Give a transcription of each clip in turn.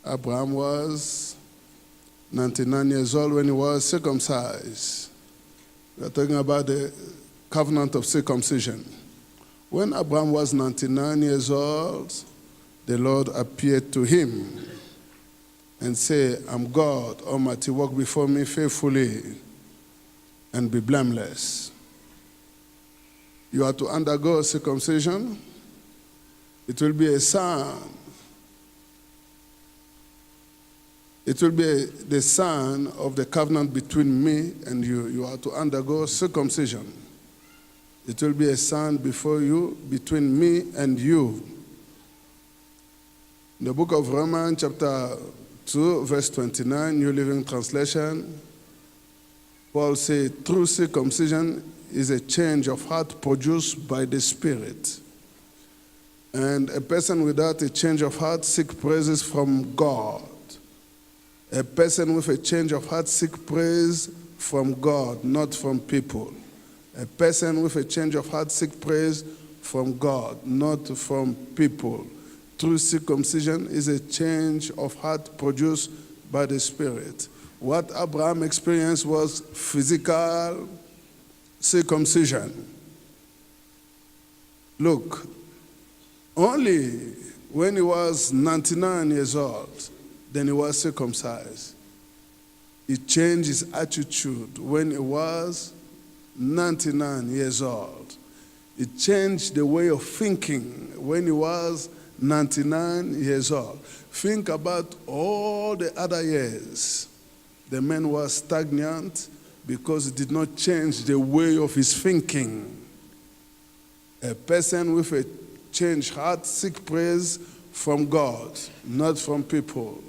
Abraham was 99 years old when he was circumcised. We are talking about the covenant of circumcision. When Abraham was 99 years old, the Lord appeared to him and said, I'm God Almighty, walk before me faithfully and be blameless. You are to undergo circumcision. It will be a sign. It will be the sign of the covenant between me and you. You are to undergo circumcision. It will be a sign before you, between me and you. In the book of Romans, chapter 2, verse 29, New Living Translation, Paul says, true circumcision is a change of heart produced by the Spirit. And a person without a change of heart seeks praises from God. A person with a change of heart seeks praise from God, not from people. A person with a change of heart seeks praise from God, not from people. True circumcision is a change of heart produced by the Spirit. What Abraham experienced was physical circumcision. Look, only when he was 99 years old, then he was circumcised. He changed his attitude when he was 99 years old. He changed the way of thinking when he was 99 years old. Think about all the other years. The man was stagnant because he did not change the way of his thinking. A person with a changed heart seeks praise from God, not from people.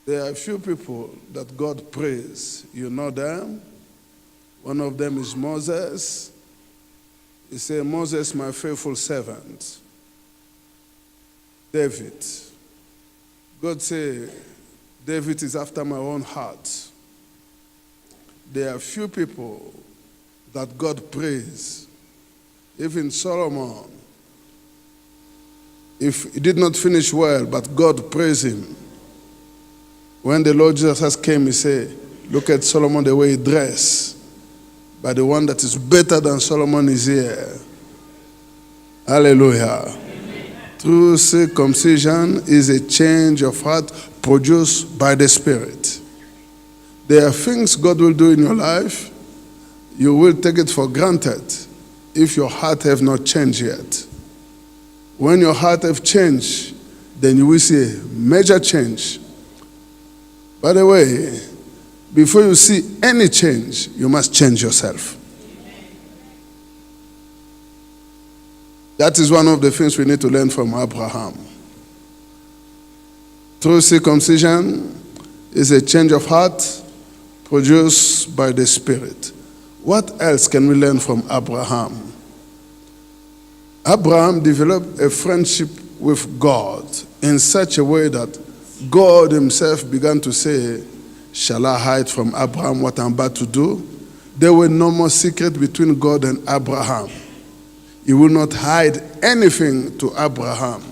There are a few people that God praise. You know them. One of them is Moses. He said, Moses, my faithful servant. David. God said, David is after my own heart. There are few people that God praise. Even Solomon, if he did not finish well, but God praised him. When the Lord Jesus came, he said, look at Solomon the way he dressed. But the one that is better than Solomon is here. Hallelujah. Amen. True circumcision is a change of heart produced by the Spirit. There are things God will do in your life. You will take it for granted if your heart have not changed yet. When your heart have changed, then you will see a major change. By the way, before you see any change, you must change yourself. That is one of the things we need to learn from Abraham. True circumcision is a change of heart produced by the Spirit. What else can we learn from Abraham? Abraham developed a friendship with God in such a way that God himself began to say, shall I hide from Abraham what I'm about to do? There were no more secret between God and Abraham. He will not hide anything to Abraham.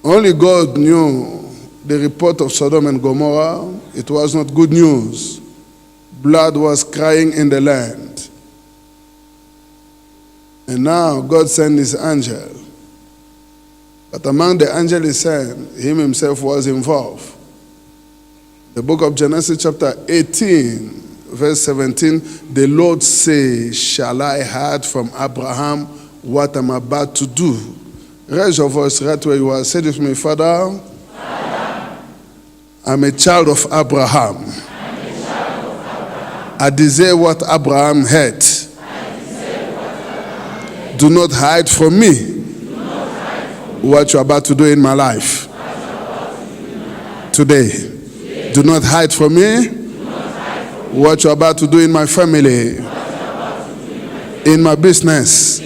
Only God knew the report of Sodom and Gomorrah. It was not good news. Blood was crying in the land. And now God sent his angel. But among the angels he sent, him himself was involved. The book of Genesis chapter 18, verse 17, the Lord says, shall I hide from Abraham what I'm about to do? Raise your voice right where you are. Say this with me, Father, I'm a child of Abraham. I desire what Abraham had. Do not hide from me what you're about to do in my life. Today. Do not hide from me what you're about to do in my family, in my business.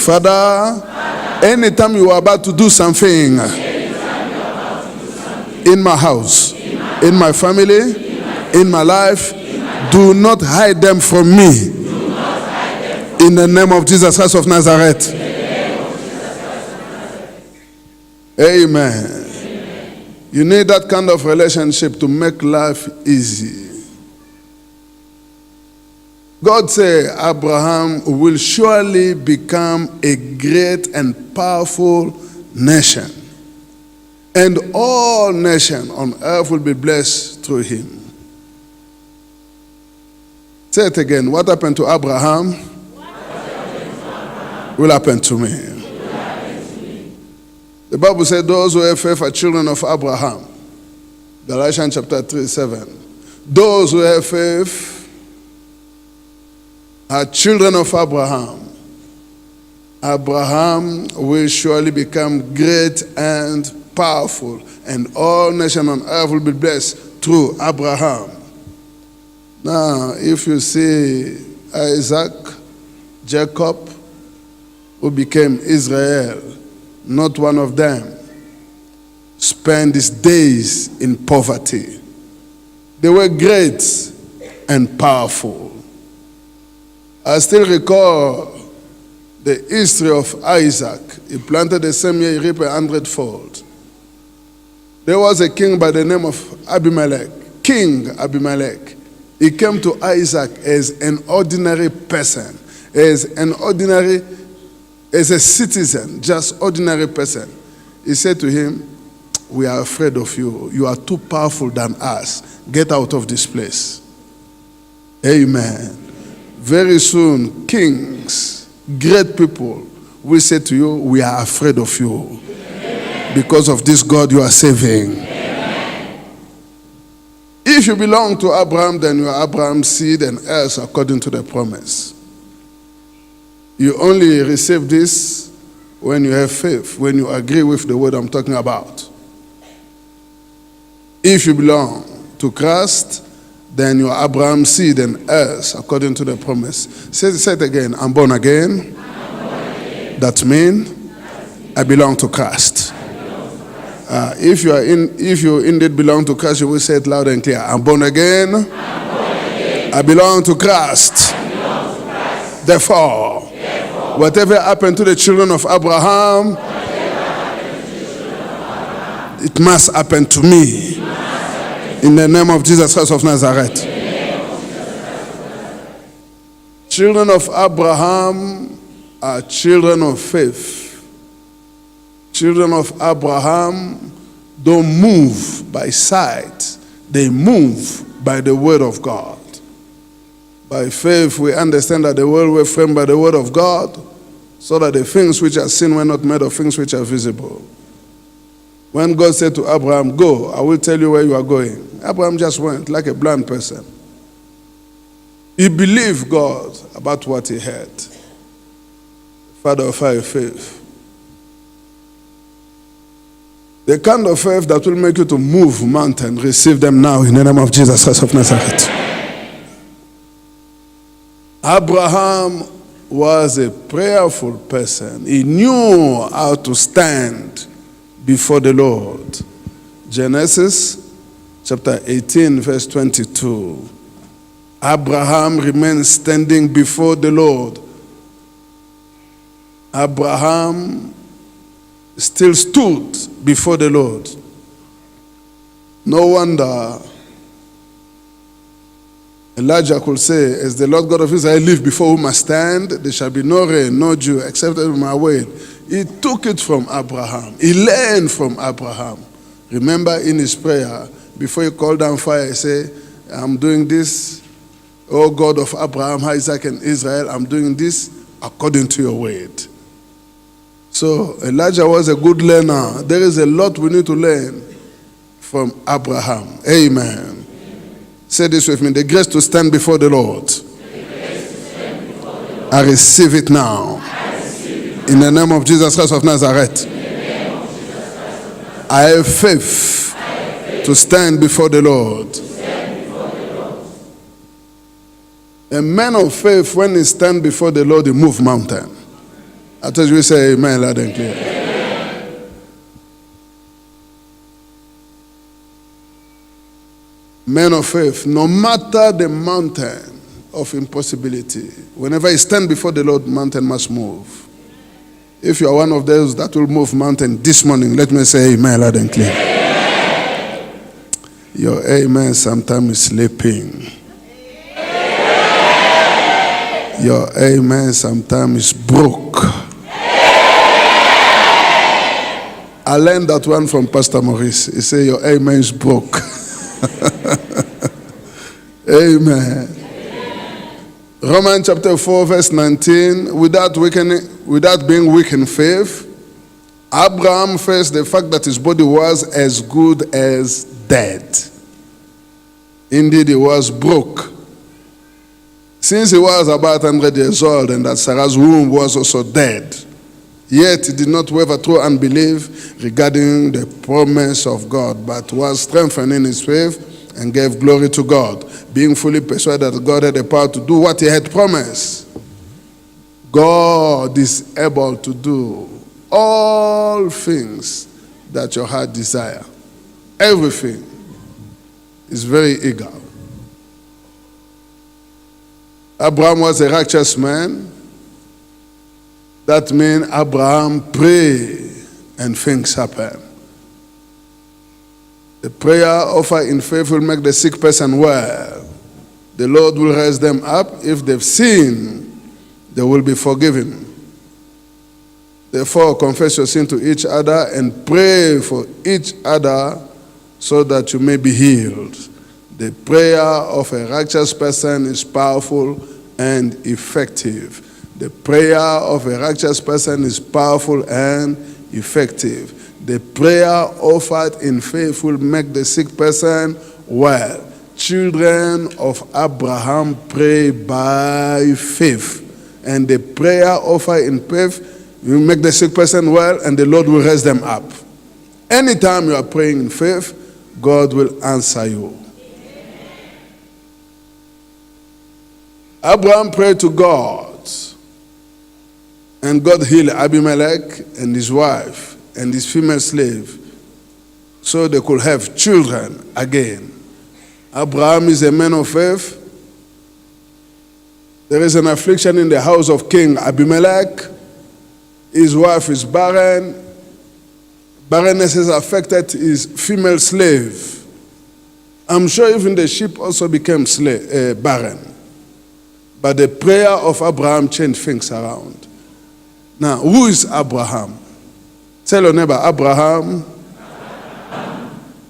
Father, anytime you are about to do something in my house, in my family, in my life, do not hide them from me. In the name of Jesus Christ of Nazareth. Amen. You need that kind of relationship to make life easy. God said Abraham will surely become a great and powerful nation. And all nations on earth will be blessed through him. Say it again. What happened to Abraham? Will happen to me. The Bible said those who have faith are children of Abraham. Galatians chapter 3:7. Those who have faith are children of Abraham. Abraham will surely become great and powerful, and all nations on earth will be blessed through Abraham. Now, if you see Isaac, Jacob, who became Israel, not one of them spent his days in poverty. They were great and powerful. I still recall the history of Isaac. He planted the same year, he reaped 100-fold. There was a king by the name of Abimelech, King Abimelech. He came to Isaac as an ordinary person, as a citizen, just ordinary person. He said to him, "We are afraid of you. You are too powerful than us. Get out of this place." Amen. Very soon, kings, great people will say to you, "We are afraid of you." Amen. Because of this God you are saving. Amen. If you belong to Abraham, then you are Abraham's seed and heirs according to the promise. You only receive this when you have faith, when you agree with the word I'm talking about. If you belong to Christ, then you are Abraham's seed and heirs according to the promise. Say it again. I'm born again. That means I belong to Christ. If you indeed belong to Christ, you will say it loud and clear. I'm born again. I belong to Christ. Therefore, whatever happened to the children of Abraham, it must happen to me. In the name of Jesus Christ of Nazareth. Children of Abraham are children of faith. Children of Abraham don't move by sight. They move by the word of God. By faith, we understand that the world was framed by the word of God, so that the things which are seen were not made of things which are visible. When God said to Abraham, "Go, I will tell you where you are going," Abraham just went like a blind person. He believed God about what he heard. Father of our faith. The kind of faith that will make you to move mountains, receive them now in the name of Jesus Christ of Nazareth. Abraham was a prayerful person. He knew how to stand before the Lord. Genesis chapter 18, verse 22. Abraham remained standing before the Lord. Abraham still stood before the Lord. No wonder Elijah could say, "As the Lord God of Israel live before whom I stand, there shall be no rain, no dew, except in my word." He took it from Abraham. He learned from Abraham. Remember in his prayer, before he called down fire, he said, "I'm doing this, O God of Abraham, Isaac, and Israel, I'm doing this according to your word." So Elijah was a good learner. There is a lot we need to learn from Abraham. Amen. Say this with me. The grace to stand before the Lord. I receive it now. In the name of Jesus Christ of Nazareth. I have faith to stand before the Lord. A man of faith, when he stands before the Lord, he moves mountain. I tell you, we say amen loud and clear. Men of faith, no matter the mountain of impossibility, whenever he stands before the Lord, mountain must move. If you are one of those that will move mountain this morning, let me say amen loud and clear. Your amen sometimes is sleeping. Your amen sometimes is broke. I learned that one from Pastor Maurice. He said, your amen is broke. Amen. Romans chapter 4, verse 19. Without being weak in faith, Abraham faced the fact that his body was as good as dead. Indeed, he was broke. Since he was about 100 years old and that Sarah's womb was also dead, yet he did not waver through unbelief regarding the promise of God, but was strengthened in his faith and gave glory to God, being fully persuaded that God had the power to do what he had promised. God is able to do all things that your heart desire. Everything is very eager. Abraham was a righteous man. That means Abraham prayed and things happen. The prayer offered in faith will make the sick person well. The Lord will raise them up. If they've sinned, they will be forgiven. Therefore, confess your sin to each other and pray for each other so that you may be healed. The prayer of a righteous person is powerful and effective. The prayer of a righteous person is powerful and effective. The prayer offered in faith will make the sick person well. Children of Abraham pray by faith. And the prayer offered in faith will make the sick person well, and the Lord will raise them up. Anytime you are praying in faith, God will answer you. Abraham prayed to God, and God healed Abimelech and his wife and his female slave so they could have children again. Abraham is a man of faith. There is an affliction in the house of King Abimelech. His wife is barren. Barrenness has affected his female slave. I'm sure even the sheep also became barren. But the prayer of Abraham changed things around. Now, who is Abraham? Tell your neighbor, Abraham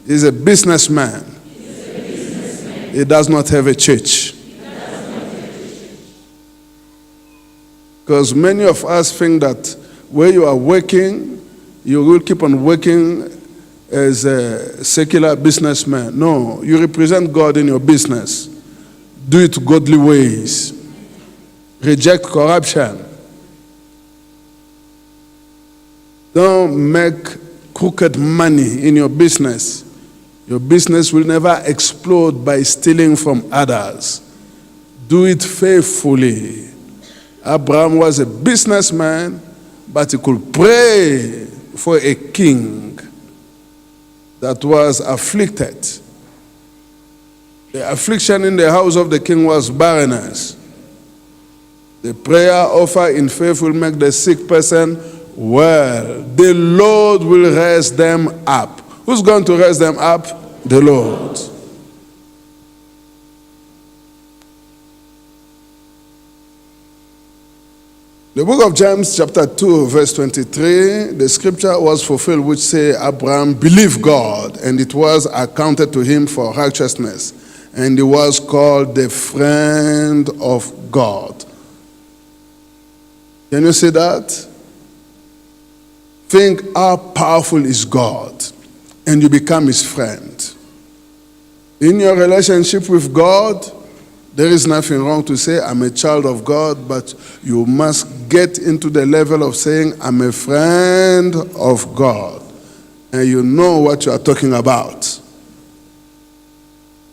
is a businessman. He does not have a church. Because many of us think that where you are working, you will keep on working as a secular businessman. No, you represent God in your business. Do it godly ways. Reject corruption. Don't make crooked money in your business. Your business will never explode by stealing from others. Do it faithfully. Abraham was a businessman, but he could pray for a king that was afflicted. The affliction in the house of the king was barrenness. The prayer offered in faith will make the sick person well. The Lord will raise them up. Who's going to raise them up? The Lord. The book of James chapter 2 verse 23, the scripture was fulfilled which say Abraham believed God and it was accounted to him for righteousness, and he was called the friend of God. Can you see that? Think how powerful is God and you become his friend. In your relationship with God, there is nothing wrong to say, I'm a child of God, but you must get into the level of saying, I'm a friend of God. And you know what you are talking about.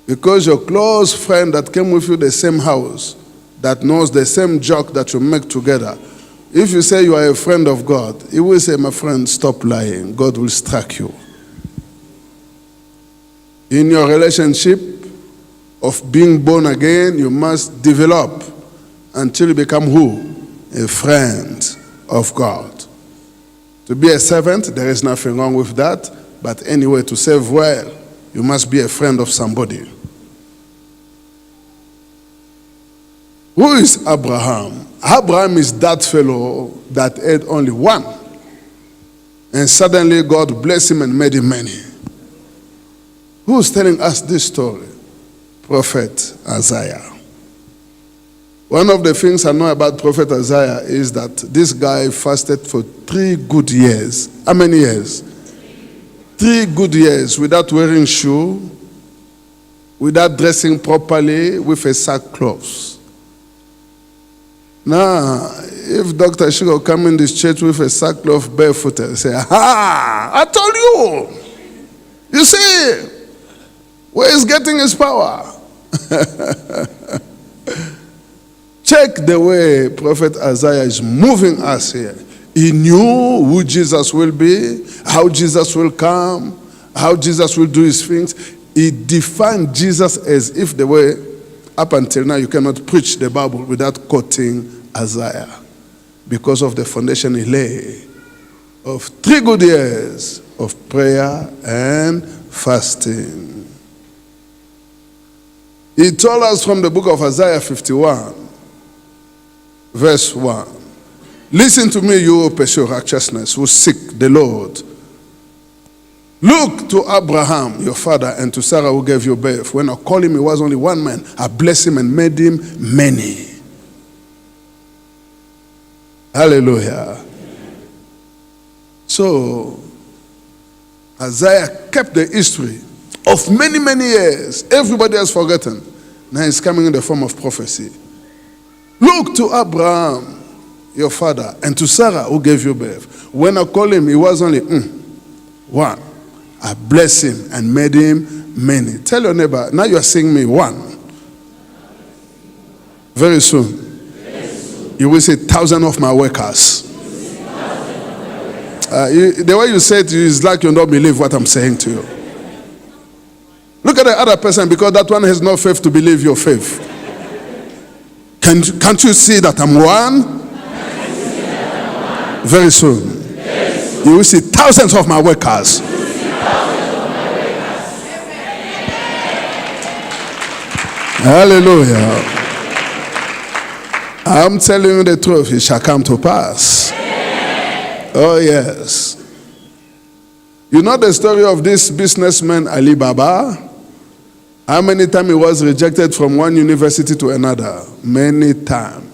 Because your close friend that came with you the same house, that knows the same joke that you make together, if you say you are a friend of God, he will say, my friend, stop lying. God will strike you. In your relationship of being born again, you must develop until you become who? A friend of God. To be a servant, there is nothing wrong with that. But anyway, to serve well, you must be a friend of somebody. Who is Abraham? Abraham is that fellow that had only one. And suddenly God blessed him and made him many. Who is telling us this story? Prophet Isaiah. One of the things I know about Prophet Isaiah is that this guy fasted for 3 good years. How many years? 3 good years without wearing shoe, without dressing properly, with a sackcloth. Now, if Dr. Shigo come in this church with a sackcloth barefooted, say, "Ha! I told you! You see, where is getting his power?" Check the way Prophet Isaiah is moving us here. He knew who Jesus will be, how Jesus will come, how Jesus will do his things. He defined Jesus as if the way, up until now, you cannot preach the Bible without quoting Isaiah, because of the foundation he laid of 3 good years of prayer and fasting. He told us from the book of Isaiah 51, verse 1. Listen to me, you who pursue righteousness, who seek the Lord. Look to Abraham, your father, and to Sarah, who gave you birth. When I called him, he was only one man. I blessed him and made him many. Hallelujah. So, Isaiah kept the history of many, many years. Everybody has forgotten. Now he's coming in the form of prophecy. Look to Abraham, your father, and to Sarah, who gave you birth. When I called him, he was only one. I blessed him and made him many. Tell your neighbor, now you are seeing me one. Very soon, you will see 1,000 of my workers. The way you say it is like you don't believe what I'm saying to you. Look at the other person, because that one has no faith to believe your faith. Can't you see that I'm one? Very soon, you will see 1,000s of my workers. Hallelujah. I'm telling you the truth, it shall come to pass. Oh yes. You know the story of this businessman Ali Baba? How many times he was rejected from one university to another? Many times.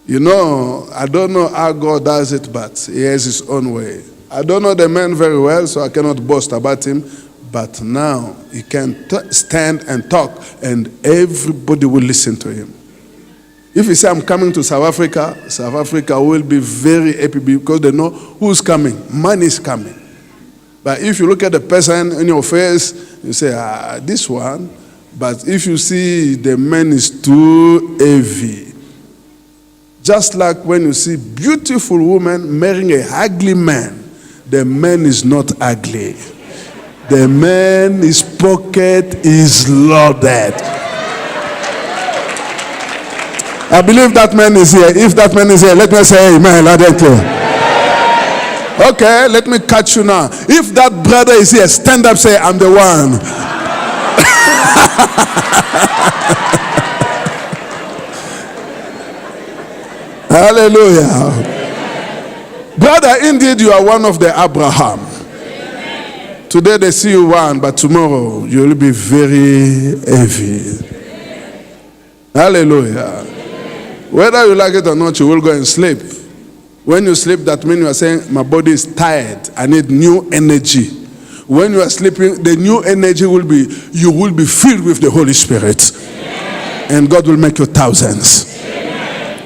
You know, I don't know how God does it, but he has his own way. I don't know the man very well, so I cannot boast about him. But now he can stand and talk, and everybody will listen to him. If he say, "I'm coming to South Africa will be very happy, because they know who's coming. Money is coming. But if you look at the person in your face, you say, this one. But if you see the man is too heavy. Just like when you see beautiful woman marrying a ugly man, the man is not ugly. The man, his pocket is loaded. I believe that man is here. If that man is here, let me say amen loud and clear. Okay, let me catch you now. If that brother is here, stand up, say, "I'm the one." Hallelujah. Brother, indeed you are one of the Abraham. Today they see you one, but tomorrow you will be very heavy. Hallelujah. Whether you like it or not, you will go and sleep. When you sleep, that means you are saying, "My body is tired. I need new energy." When you are sleeping, the new energy will be, you will be filled with the Holy Spirit. And God will make you 1,000s.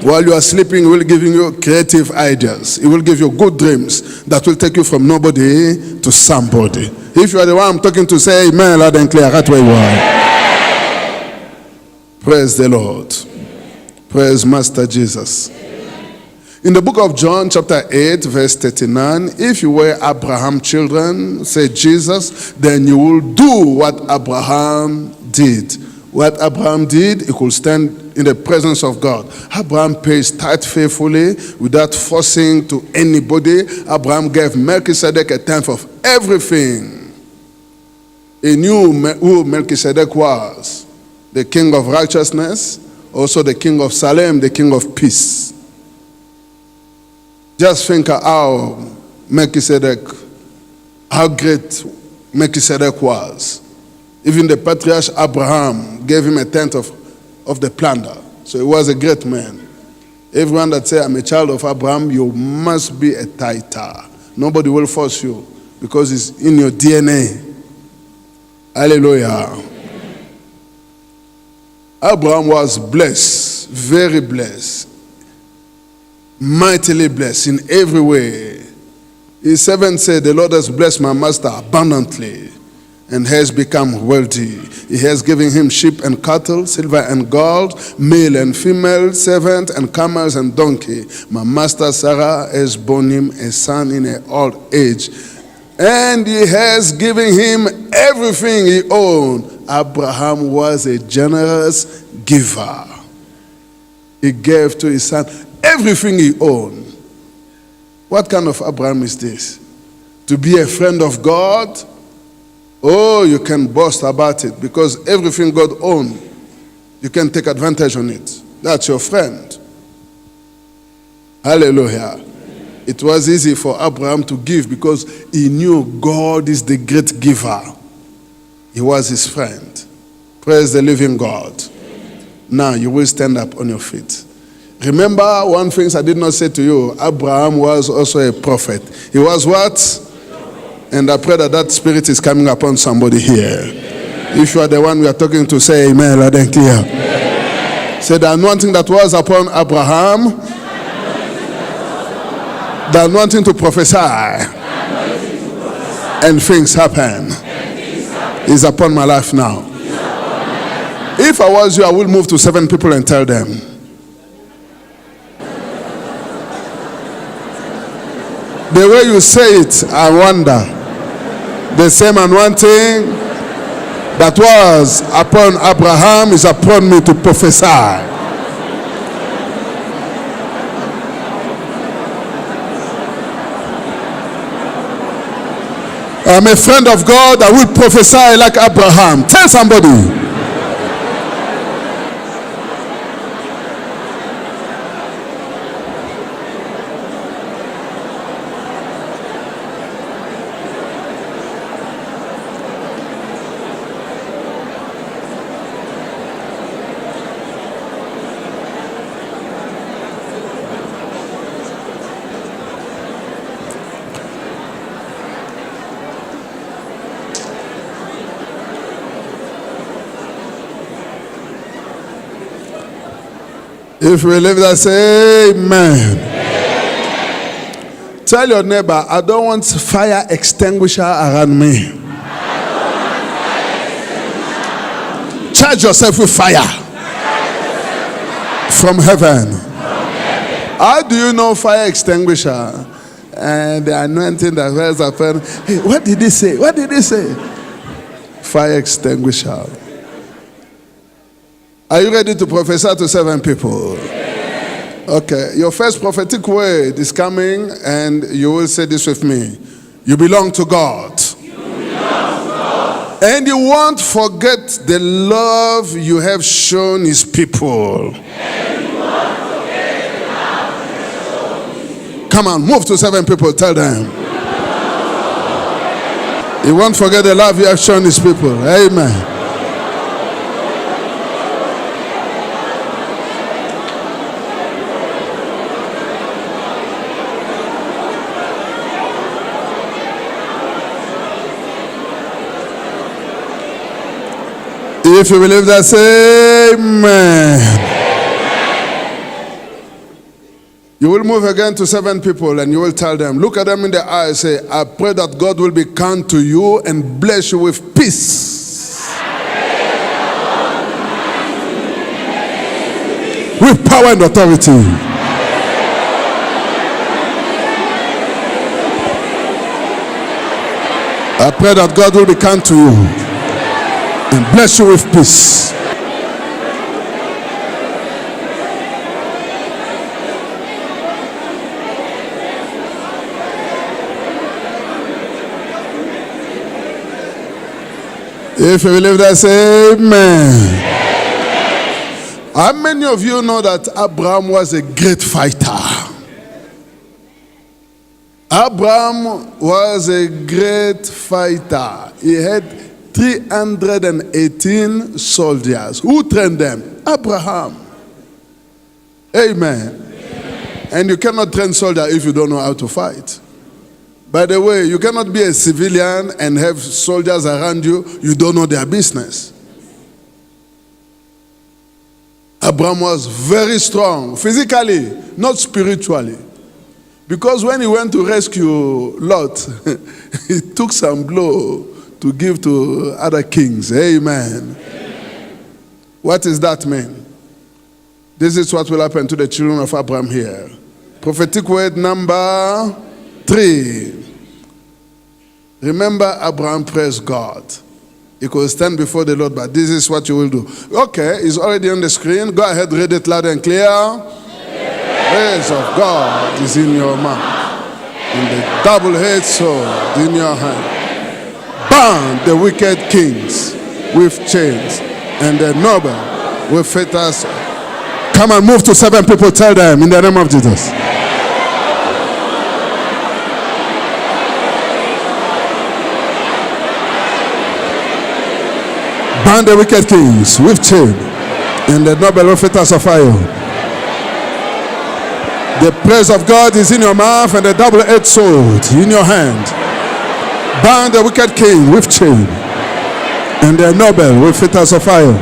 While you are sleeping, He will give you creative ideas. He will give you good dreams that will take you from nobody to somebody. If you are the one I'm talking to, say amen loud and clear right where you are. Praise the Lord. Praise Master Jesus. In the book of John chapter 8 verse 39, if you were Abraham's children, say Jesus, then you will do what Abraham did. what Abraham did, he could stand in the presence of God. Abraham pays tithe faithfully without forcing to anybody. Abraham gave Melchizedek a tenth of everything. He knew who Melchizedek was, the king of righteousness, also the king of Salem, the king of peace. Just think how great Melchizedek was. Even the patriarch Abraham gave him a tenth of the plunder. So he was a great man. Everyone that says, I'm a child of Abraham, you must be a tither. Nobody will force you because it's in your DNA. Hallelujah. Abraham was blessed, very blessed, mightily blessed in every way. His servant said, the Lord has blessed my master abundantly and has become wealthy. He has given him sheep and cattle, silver and gold, male and female, servant and camels and donkey. My master Sarah has borne him a son in her old age, and he has given him everything he owned. Abraham was a generous giver. He gave to his son everything he owned. What kind of Abraham is this? To be a friend of God? Oh, you can boast about it because everything God owns, you can take advantage on it. That's your friend. Hallelujah. It was easy for Abraham to give because he knew God is the great giver. He was his friend. Praise the living God. Now you will stand up on your feet. Remember one thing I did not say to you. Abraham was also a prophet. He was what? And I pray that that spirit is coming upon somebody here. Amen. If you are the one we are talking to, say amen loud and clear. Amen. Say the anointing that was upon Abraham, the anointing to prophesy, and things happen, is upon my life now. If I was you, I will move to 7 people and tell them. The way you say it, I wonder. The same anointing that was upon Abraham is upon me to prophesy. I'm a friend of God. I will prophesy like Abraham. Tell somebody. If we believe that, say amen. Amen. Tell your neighbor, I don't want fire extinguisher around me. Charge yourself with fire from heaven. How do you know fire extinguisher? And the anointing that was upon. Hey, what did he say? What did he say? Fire extinguisher. Are you ready to prophesy to 7 people? Okay, your first prophetic word is coming, and you will say this with me. You belong to God. You belong to God. And you won't forget the love you have shown his people. And you won't forget the love you have shown his people. Come on, move to 7 people, tell them. You won't forget the love you have shown his people. Amen. If you believe that, say amen. You will move again to 7 people and you will tell them, look at them in the eye, say, I pray that God will be kind to you and bless you with peace, with power and authority. I pray that God will be kind to you and bless you with peace. If you believe that, say amen. How many of you know that Abraham was a great fighter? Abraham was a great fighter. He had 318 soldiers. Who trained them? Abraham. Amen. And you cannot train soldiers if you don't know how to fight. By the way, you cannot be a civilian and have soldiers around you, you don't know their business. Abraham was very strong, physically, not spiritually. Because when he went to rescue Lot, he took some blow to give to other kings. Amen. What does that mean? This is what will happen to the children of Abraham here. Prophetic word number 3. Remember, Abraham praised God. He could stand before the Lord, but this is what you will do. Okay, it's already on the screen. Go ahead, read it loud and clear. Praise of God is in your mouth, and the double-edged sword in your hand. Bound the wicked kings with chains, and the noble with fetters. Come and move to 7 people. Tell them in the name of Jesus. Bound the wicked kings with chains, and the noble with fetters of iron. The praise of God is in your mouth, and the double-edged sword in your hand. Bound the wicked king with chain, and the noble with fetters of iron.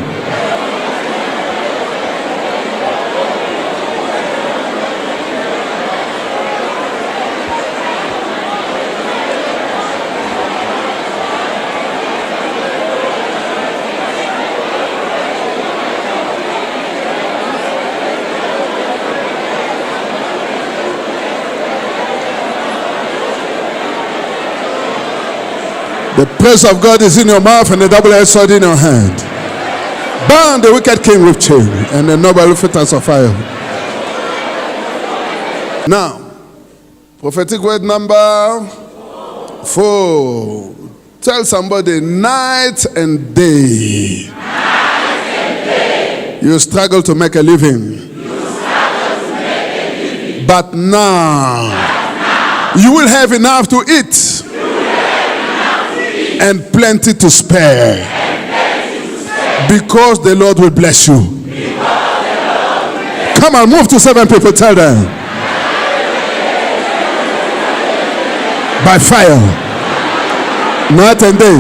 The praise of God is in your mouth, and the double-edged sword in your hand. Bound the wicked king with chain, and the noble with fetters of iron. Now, prophetic word number 4. Tell somebody, night and day. You struggle to make a living. But now, you will have enough to eat. And plenty to spare. Because the Lord will bless you. Come on, move to 7 people. Tell them. By fire, night and day,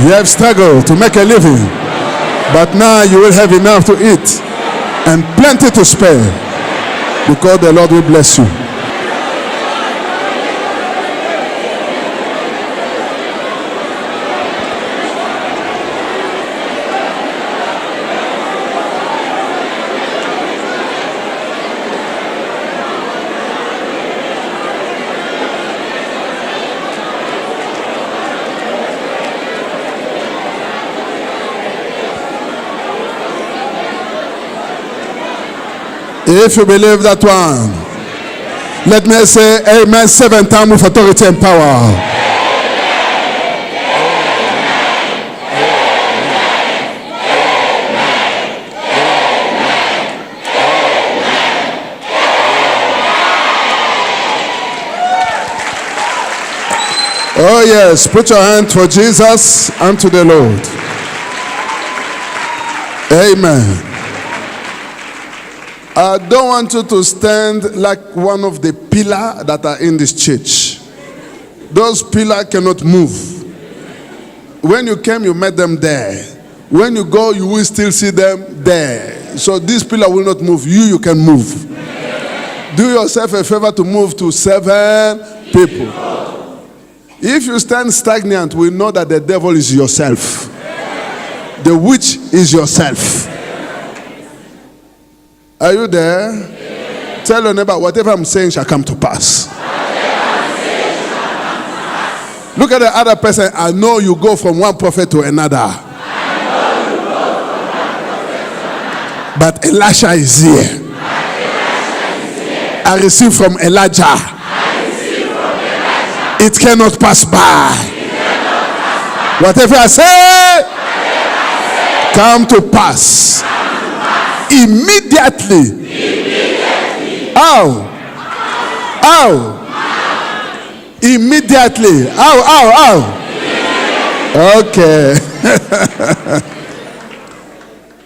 you have struggled to make a living, but now you will have enough to eat and plenty to spare, because the Lord will bless you. If you believe that one, let me say amen 7 times with authority and power. Oh yes, put your hand for Jesus and to the Lord. Amen. I don't want you to stand like one of the pillars that are in this church. Those pillars cannot move. When you came, you met them there. When you go, you will still see them there. So this pillar will not move. You can move. Do yourself a favor to move to 7 people. If you stand stagnant, we know that the devil is yourself. The witch is yourself. Are you there? Yes. Tell your neighbor, whatever I'm saying shall come to pass. Look at the other person. I know you go from one prophet to another. But Elisha is here. I receive from Elijah. It cannot pass by. Whatever I say, come to pass. Immediately. Ow. Ow. Immediately. Ow, ow, ow. Okay.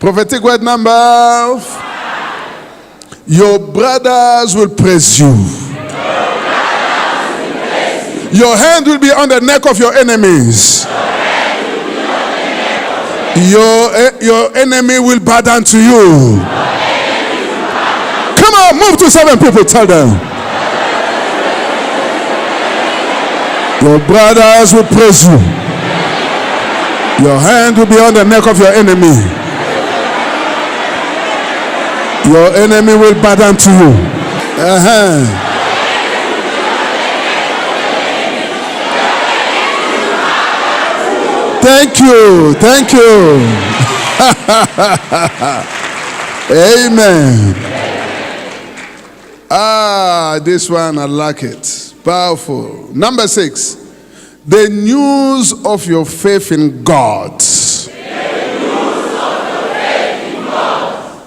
Prophetic word number. Your brothers will praise you. Your hand will be on the neck of your enemies. Your enemy will bow down to you. Come on, move to 7 people. Tell them. Your brothers will praise you. Your hand will be on the neck of your enemy. Your enemy will bow down to you. Thank you. Thank you. Amen. This one, I like it. Powerful. Number 6. The news of your faith in God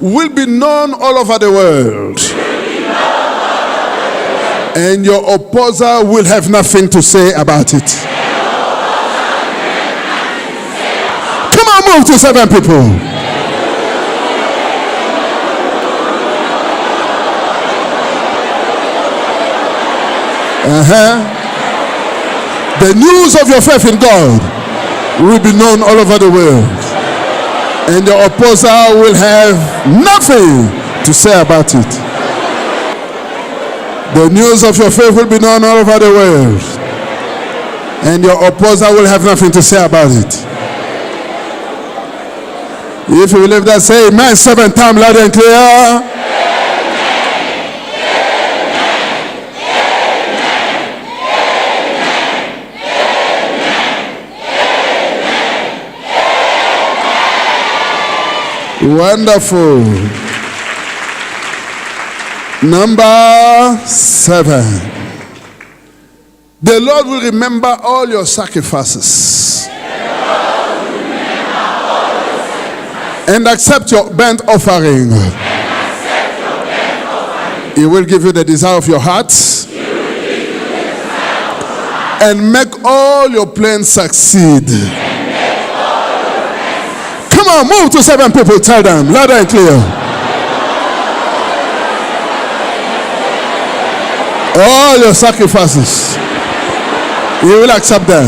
will be known all over the world. And your opposer will have nothing to say about it. Come on, move to 7 people. The news of your faith in God will be known all over the world. And your opposer will have nothing to say about it. The news of your faith will be known all over the world. And your opposer will have nothing to say about it. If you believe that, say amen 7 times loud and clear. Wonderful. Number 7. The Lord will remember all your sacrifices and accept your burnt offering. He will give you the desire of your heart and make all your plans succeed. Come on, move to 7 people. Tell them loud and clear. All your sacrifices, He will accept them.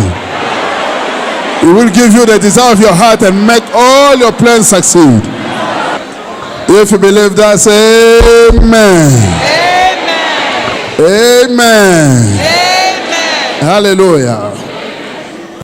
He will give you the desire of your heart and make all your plans succeed. If you believe that, say amen. Amen. Amen. Amen. Hallelujah.